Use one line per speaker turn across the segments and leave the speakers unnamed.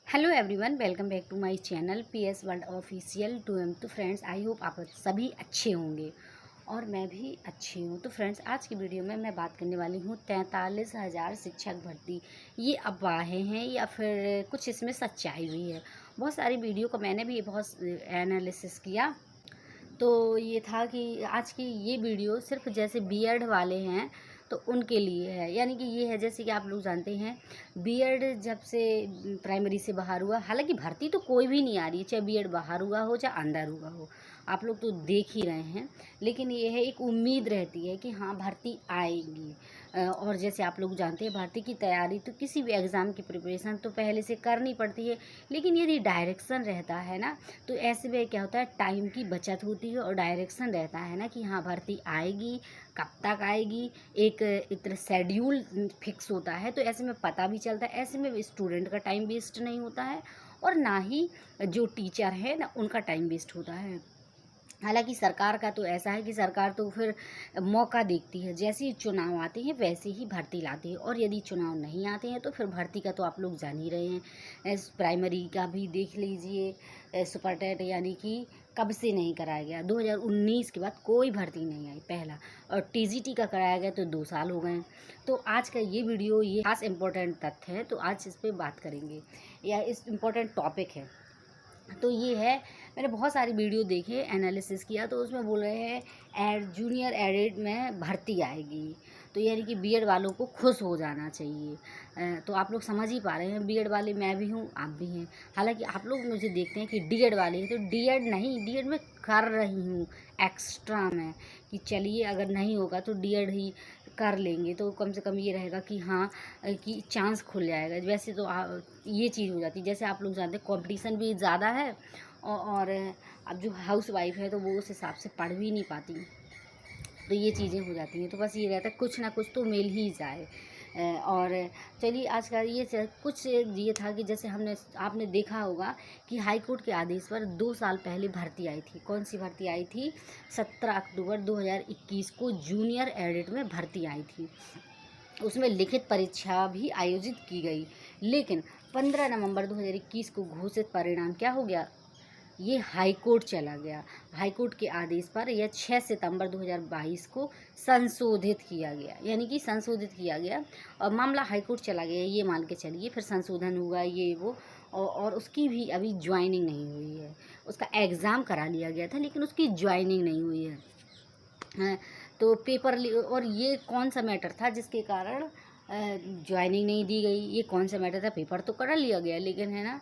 Hello everyone, welcome back to my channel PS world official 2M। तो friends, I hope आप सभी अच्छे होंगे और मैं भी अच्छी हूँ। तो फ्रेंड्स, आज की वीडियो में मैं बात करने वाली हूँ 43,000 शिक्षक भर्ती। ये अफवाहें हैं या फिर कुछ इसमें सच्चाई भी है। बहुत सारी वीडियो को मैंने भी बहुत एनालिसिस किया, तो ये था कि आज की ये वीडियो सिर्फ जैसे बीएड वाले हैं तो उनके लिए है। यानी कि ये है, जैसे कि आप लोग जानते हैं, बीएड जब से प्राइमरी से बाहर हुआ, हालांकि भर्ती तो कोई भी नहीं आ रही है, चाहे बीएड बाहर हुआ हो चाहे अंदर हुआ हो, आप लोग तो देख ही रहे हैं। लेकिन ये है, एक उम्मीद रहती है कि हाँ भर्ती आएगी। और जैसे आप लोग जानते हैं, भर्ती की तैयारी तो किसी भी एग्ज़ाम की प्रिपरेशन तो पहले से करनी पड़ती है, लेकिन यदि डायरेक्शन रहता है ना, तो ऐसे में क्या होता है, टाइम की बचत होती है और डायरेक्शन रहता है ना कि हाँ भर्ती आएगी, कब तक आएगी, एक इतना शेड्यूल फिक्स होता है। तो ऐसे में पता भी चलता है, ऐसे में स्टूडेंट का टाइम वेस्ट नहीं होता है और ना ही जो टीचर है ना उनका टाइम वेस्ट होता है। हालांकि सरकार का तो ऐसा है कि सरकार तो फिर मौका देखती है, जैसे ही चुनाव आते हैं वैसे ही भर्ती लाती है, और यदि चुनाव नहीं आते हैं तो फिर भर्ती का तो आप लोग जान ही रहे हैं। प्राइमरी का भी देख लीजिए, सुपर टेट यानी कि कब से नहीं कराया गया, 2019 के बाद कोई भर्ती नहीं आई पहला, और टीजीटी का कराया गया तो 2 साल हो गए। तो आज का ये वीडियो ये खास इम्पोर्टेंट तथ्य है, तो आज इस पर बात करेंगे, या इस इम्पोर्टेंट टॉपिक है। तो ये है, मैंने बहुत सारी वीडियो देखे, एनालिसिस किया, तो उसमें बोल रहे हैं जूनियर एडिड में भर्ती आएगी, तो यानी कि बीएड वालों को खुश हो जाना चाहिए। तो आप लोग समझ ही पा रहे हैं, बीएड वाले मैं भी हूँ, आप भी हैं। हालांकि आप लोग मुझे देखते हैं कि डीएड वाले हैं, तो डीएड नहीं, डीएड में कर रही हूँ एक्स्ट्रा में, कि चलिए अगर नहीं होगा तो डीएड ही कर लेंगे, तो कम से कम ये रहेगा कि हाँ कि चांस खुल जाएगा। वैसे तो ये चीज़ हो जाती है, जैसे आप लोग जानते हैं कंपटीशन भी ज़्यादा है, और अब जो हाउस वाइफ है तो वो उस हिसाब से पढ़ भी नहीं पाती, तो ये चीज़ें हो जाती हैं। तो बस ये रहता है कुछ ना कुछ तो मिल ही जाए। और चलिए आज का कुछ ये था कि जैसे आपने देखा होगा कि हाई कोर्ट के आदेश पर 2 साल पहले भर्ती आई थी। कौन सी भर्ती आई थी? 17 अक्टूबर 2021 को जूनियर एडिट में भर्ती आई थी। उसमें लिखित परीक्षा भी आयोजित की गई, लेकिन 15 नवंबर 2021 को घोषित परिणाम क्या हो गया, ये हाई कोर्ट चला गया। हाई कोर्ट के आदेश पर यह 6 सितंबर 2022 को संशोधित किया गया, यानी कि संशोधित किया गया और मामला हाई कोर्ट चला गया, ये मान के चलिए। फिर संशोधन हुआ ये वो, और उसकी भी अभी ज्वाइनिंग नहीं हुई है। उसका एग्ज़ाम करा लिया गया था लेकिन उसकी ज्वाइनिंग नहीं हुई है। तो और ये कौन सा मैटर था जिसके कारण ज्वाइनिंग नहीं दी गई? ये कौन सा मैटर था? पेपर तो करा लिया गया, लेकिन है ना,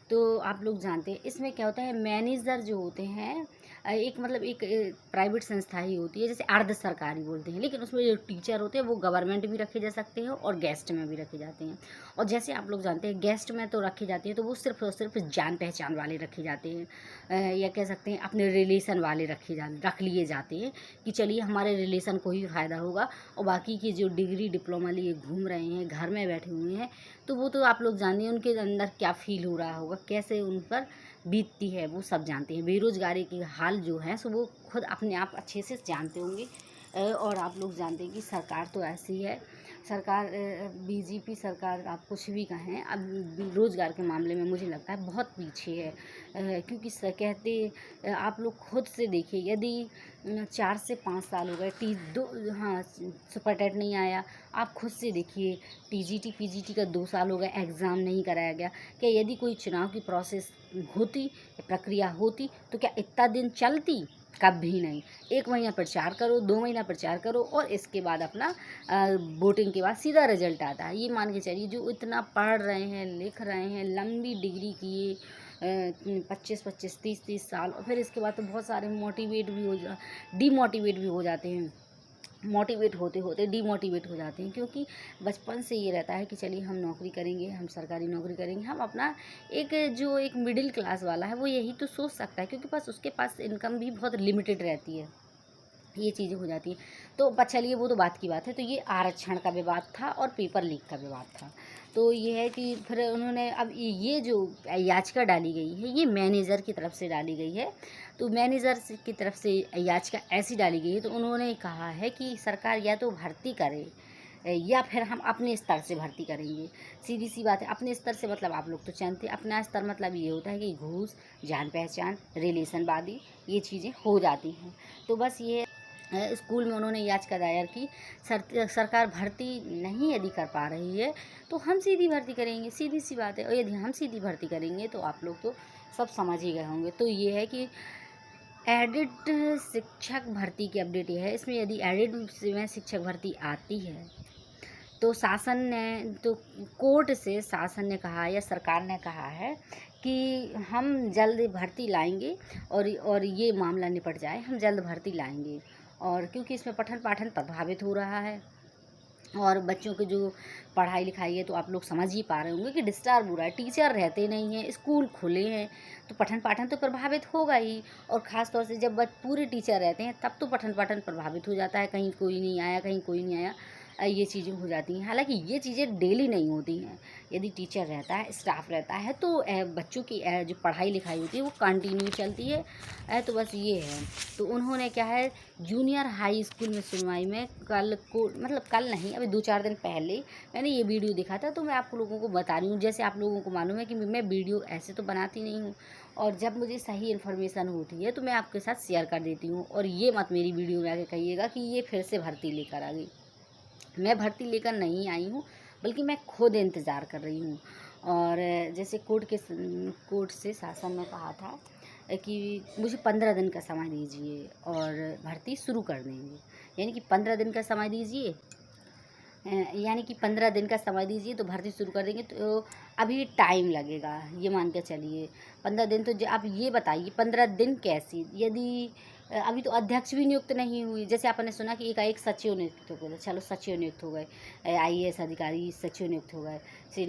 तो आप लोग जानते हैं इसमें क्या होता है, मैनेजर जो होते हैं, एक मतलब एक प्राइवेट संस्था ही होती है, जैसे अर्ध सरकारी बोलते हैं, लेकिन उसमें जो टीचर होते हैं वो गवर्नमेंट भी रखे जा सकते हैं और गेस्ट में भी रखे जाते हैं। और जैसे आप लोग जानते हैं, गेस्ट में तो रखे जाते हैं तो वो सिर्फ और सिर्फ जान पहचान वाले रखे जाते हैं, या कह सकते हैं अपने रिलेशन वाले रख लिए जाते हैं, कि चलिए हमारे रिलेशन को ही फ़ायदा होगा। और बाकी की जो डिग्री डिप्लोमा लिए घूम रहे हैं, घर में बैठे हुए हैं, तो वो तो आप लोग जानिए उनके अंदर क्या फ़ील हो रहा होगा, कैसे उन पर बीतती है, वो सब जानते हैं। बेरोज़गारी की हाल जो है सो वो खुद अपने आप अच्छे से जानते होंगे। और आप लोग जानते हैं कि सरकार तो ऐसी है, सरकार बीजेपी सरकार, आप कुछ भी कहें, अब रोज़गार के मामले में मुझे लगता है बहुत पीछे है। क्योंकि आप लोग खुद से देखिए, यदि 4 से 5 साल हो गए, टी दो हाँ सुपर टेट नहीं आया, आप खुद से देखिए, टीजीटी पीजीटी का 2 साल हो गए, एग्ज़ाम नहीं कराया गया। क्या यदि कोई चुनाव की प्रोसेस होती, प्रक्रिया होती, तो क्या इतना दिन चलती? कभी नहीं। 1 महीना प्रचार करो, 2 महीना प्रचार करो, और इसके बाद अपना वोटिंग के बाद सीधा रिजल्ट आता है। ये मान के चलिए, जो इतना पढ़ रहे हैं, लिख रहे हैं, लंबी डिग्री किए, 25-25 30-30 साल, और फिर इसके बाद तो बहुत सारे डीमोटिवेट भी हो जाते हैं। मोटिवेट होते होते डीमोटिवेट हो जाते हैं, क्योंकि बचपन से ये रहता है कि चलिए हम नौकरी करेंगे, हम सरकारी नौकरी करेंगे, हम अपना एक मिडिल क्लास वाला है वो यही तो सोच सकता है, क्योंकि बस उसके पास इनकम भी बहुत लिमिटेड रहती है, ये चीज़ें हो जाती हैं। तो चलिए वो तो बात की बात है। तो ये आरक्षण का विवाद था और पेपर लीक का विवाद था। तो ये है कि फिर उन्होंने अब ये जो याचिका डाली गई है, ये मैनेजर की तरफ से डाली गई है। तो मैनेजर की तरफ से याचिका ऐसी डाली गई है, तो उन्होंने कहा है कि सरकार या तो भर्ती करे, या फिर हम अपने स्तर से भर्ती करेंगे। सीधी सी बात है, अपने स्तर से मतलब आप लोग तो जानते हैं, अपना स्तर मतलब ये होता है कि घूस, जान पहचान, रिलेशनवादी ये चीज़ें हो जाती हैं। तो बस ये स्कूल में उन्होंने याचिका दायर की, सरकार भर्ती नहीं यदि कर पा रही है तो हम सीधी भर्ती करेंगे, सीधी सी बात है। और यदि हम सीधी भर्ती करेंगे तो आप लोग तो सब समझ ही गए होंगे। तो ये है कि एडिट शिक्षक भर्ती की अपडेट ये है, इसमें यदि एडिट में शिक्षक भर्ती आती है तो शासन ने, तो कोर्ट से शासन ने कहा या सरकार ने कहा है कि हम जल्द भर्ती लाएंगे और ये मामला निपट जाए, हम जल्द भर्ती लाएंगे। और क्योंकि इसमें पठन पाठन प्रभावित हो रहा है और बच्चों की जो पढ़ाई लिखाई है, तो आप लोग समझ ही पा रहे होंगे कि डिस्टर्ब हो रहा है, टीचर रहते नहीं हैं, स्कूल खुले हैं तो पठन पाठन तो प्रभावित होगा ही। और ख़ास तौर से जब पूरे टीचर रहते हैं तब तो पठन पाठन प्रभावित हो जाता है, कहीं कोई नहीं आया, कहीं कोई नहीं आया, ये चीज़ें हो जाती हैं। हालांकि ये चीज़ें डेली नहीं होती हैं, यदि टीचर रहता है, स्टाफ रहता है तो बच्चों की जो पढ़ाई लिखाई होती है वो कंटिन्यू चलती है। तो बस ये है। तो उन्होंने क्या है, जूनियर हाई स्कूल में सुनवाई में कल को, मतलब कल नहीं, अभी 2-4 दिन पहले मैंने ये वीडियो देखा था, तो मैं आप लोगों को बता रही हूँ। जैसे आप लोगों को मालूम है कि मैं वीडियो ऐसे तो बनाती नहीं हूँ, और जब मुझे सही इन्फॉर्मेशन होती है तो मैं आपके साथ शेयर कर देती हूँ। और ये मत मेरी वीडियो में आके कहिएगा कि ये फिर से भर्ती लेकर आ गई। मैं भर्ती लेकर नहीं आई हूँ, बल्कि मैं खुद इंतज़ार कर रही हूँ। और जैसे कोर्ट से शासन ने कहा था कि मुझे 15 दिन का समय दीजिए और भर्ती शुरू कर देंगे। यानी कि 15 दिन का समय दीजिए, यानी कि 15 दिन का समय दीजिए तो भर्ती शुरू कर देंगे। तो अभी टाइम लगेगा, ये मान के चलिए 15 दिन। तो आप ये बताइए 15 दिन कैसे, यदि अभी तो अध्यक्ष भी नियुक्त नहीं हुई। जैसे आपने सुना कि एकाएक सचिव नियुक्त हो गए, चलो सचिव नियुक्त हो गए, आईएएस अधिकारी सचिव नियुक्त हो गए, फिर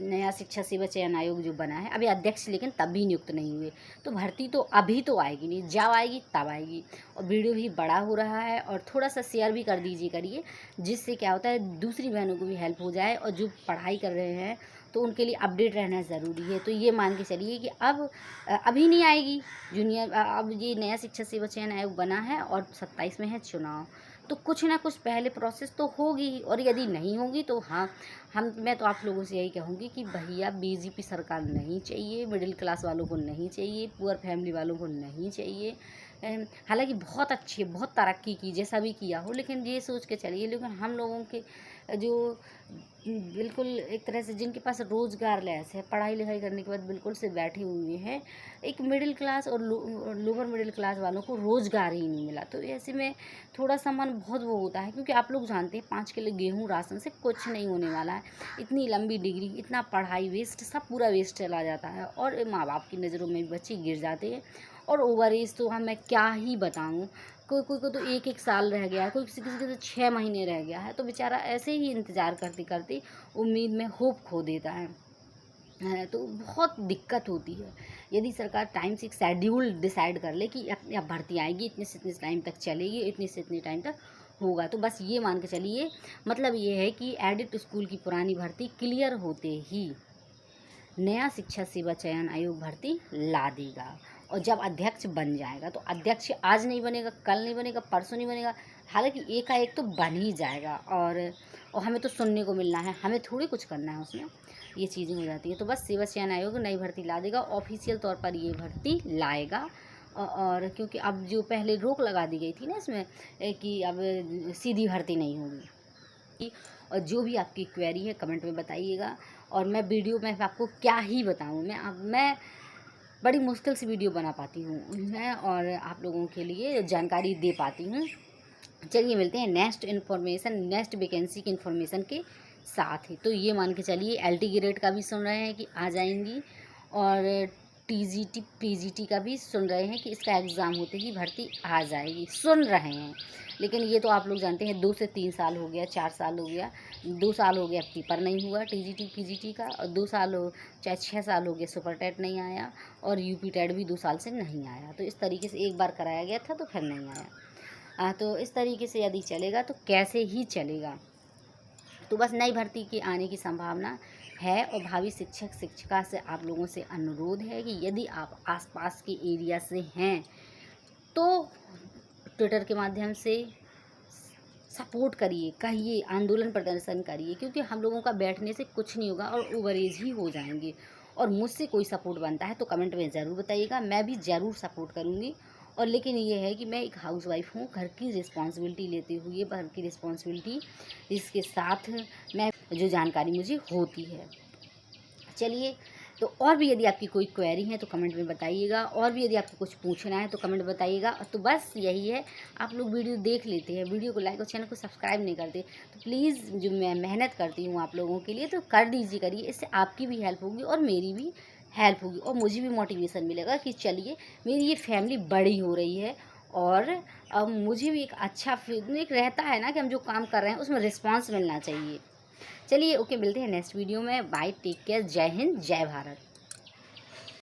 नया शिक्षा सेवा चयन आयोग जो बना है, अभी अध्यक्ष लेकिन तब भी नियुक्त नहीं हुए। तो भर्ती तो अभी तो आएगी नहीं, जब आएगी तब आएगी। और वीडियो भी बड़ा हो रहा है, और थोड़ा सा शेयर भी कर दीजिए करिए, जिससे क्या होता है दूसरी बहनों को भी हेल्प हो जाए, और जो पढ़ाई कर रहे हैं तो उनके लिए अपडेट रहना ज़रूरी है। तो ये मान के चलिए कि अब अभी नहीं आएगी जूनियर, अब ये नया शिक्षा सेवा चयन आयोग बना है और 27 में है चुनाव, तो कुछ ना कुछ पहले प्रोसेस तो होगी। और यदि नहीं होगी तो हाँ, मैं तो आप लोगों से यही कहूँगी कि भैया बीजेपी सरकार नहीं चाहिए, मिडिल क्लास वालों को नहीं चाहिए, पुअर फैमिली वालों को नहीं चाहिए। हालांकि बहुत अच्छी, बहुत तरक्की की, जैसा भी किया हो, लेकिन ये सोच के चलिए। लेकिन हम लोगों के जो बिल्कुल एक तरह से जिनके पास रोज़गार लेस है, पढ़ाई लिखाई करने के बाद बिल्कुल से बैठे हुए हैं, एक मिडिल क्लास और लोअर मिडिल क्लास वालों को रोज़गार ही नहीं मिला। तो ऐसे में थोड़ा सा मन बहुत वो होता है, क्योंकि आप लोग जानते हैं 5 किलो गेहूँ राशन से कुछ नहीं होने वाला है। इतनी लंबी डिग्री, इतना पढ़ाई वेस्ट, सब पूरा वेस्ट चला जाता है, और माँ बाप की नज़रों में बच्चे गिर जाते हैं। और ओवर एज तो मैं क्या ही बताऊँ, कोई कोई को तो 1-1 साल रह गया है, कोई किसी किसी को तो 6 महीने रह गया है। तो बेचारा ऐसे ही इंतज़ार करते करते उम्मीद में होप खो देता है। तो बहुत दिक्कत होती है। यदि सरकार टाइम से एक शेड्यूल डिसाइड कर ले कि अब भर्ती आएगी, इतने से इतने टाइम तक चलेगी, इतने से इतने टाइम तक होगा, तो बस ये मान के चलिए, मतलब ये है कि एडिट स्कूल की पुरानी भर्ती क्लियर होते ही नया शिक्षा सेवा चयन आयोग भर्ती ला देगा। और जब अध्यक्ष बन जाएगा, तो अध्यक्ष आज नहीं बनेगा, कल नहीं बनेगा, परसों नहीं बनेगा, हालांकि एकाएक तो बन ही जाएगा। और हमें तो सुनने को मिलना है, हमें थोड़ी कुछ करना है उसमें, ये चीज़ें हो जाती हैं। तो बस सेवा चयन आयोग नई भर्ती ला देगा, ऑफिशियल तौर पर ये भर्ती लाएगा। और क्योंकि अब जो पहले रोक लगा दी गई थी ना इसमें, कि अब सीधी भर्ती नहीं होगी। और जो भी आपकी क्वेरी है कमेंट में बताइएगा। और मैं वीडियो में आपको क्या ही बताऊँ, मैं बड़ी मुश्किल से वीडियो बना पाती हूँ मैं, और आप लोगों के लिए जानकारी दे पाती हूँ। चलिए मिलते हैं नेक्स्ट इन्फॉर्मेशन, नेक्स्ट वैकेंसी की इन्फॉर्मेशन के साथ ही। तो ये मान के चलिए एलटी ग्रेड का भी सुन रहे हैं कि आ जाएंगी, और टीजीटी पीजीटी का भी सुन रहे हैं कि इसका एग्ज़ाम होते ही भर्ती आ जाएगी, सुन रहे हैं। लेकिन ये तो आप लोग जानते हैं 2 से 3 साल हो गया, 4 साल हो गया, 2 साल हो गया पेपर नहीं हुआ टीजीटी पीजीटी का, और 2 साल चाहे 6 साल हो गए सुपर टेट नहीं आया, और यूपी टेट भी 2 साल से नहीं आया। तो इस तरीके से एक बार कराया गया था तो फिर नहीं आया। तो इस तरीके से यदि चलेगा तो कैसे ही चलेगा। तो बस नई भर्ती के आने की संभावना है। और भावी शिक्षक शिक्षिका से आप लोगों से अनुरोध है कि यदि आप आसपास के एरिया से हैं तो ट्विटर के माध्यम से सपोर्ट करिए, कहिए, आंदोलन प्रदर्शन करिए, क्योंकि हम लोगों का बैठने से कुछ नहीं होगा और ओवर एज ही हो जाएंगे। और मुझसे कोई सपोर्ट बनता है तो कमेंट में ज़रूर बताइएगा, मैं भी ज़रूर सपोर्ट करूँगी। और लेकिन ये है कि मैं एक हाउसवाइफ हूँ, घर की रिस्पॉन्सिबिलिटी लेते हुए, घर की रिस्पॉन्सिबिलिटी इसके साथ मैं जो जानकारी मुझे होती है। चलिए, तो और भी यदि आपकी कोई क्वेरी है तो कमेंट में बताइएगा, और भी यदि आपको कुछ पूछना है तो कमेंट बताइएगा। तो बस यही है, आप लोग वीडियो देख लेते हैं, वीडियो को लाइक और चैनल को सब्सक्राइब नहीं करते, तो प्लीज़ जो मैं मेहनत करती हूँ आप लोगों के लिए तो कर दीजिए, करिए। इससे आपकी भी हेल्प होगी और मेरी भी हेल्प होगी और मुझे भी मोटिवेशन मिलेगा कि चलिए मेरी ये फैमिली बड़ी हो रही है। और अब मुझे भी एक अच्छा एक रहता है ना कि हम जो काम कर रहे हैं उसमें रिस्पॉन्स मिलना चाहिए। चलिए, ओके, मिलते हैं नेक्स्ट वीडियो में। बाय, टेक केयर, जय हिंद, जय भारत।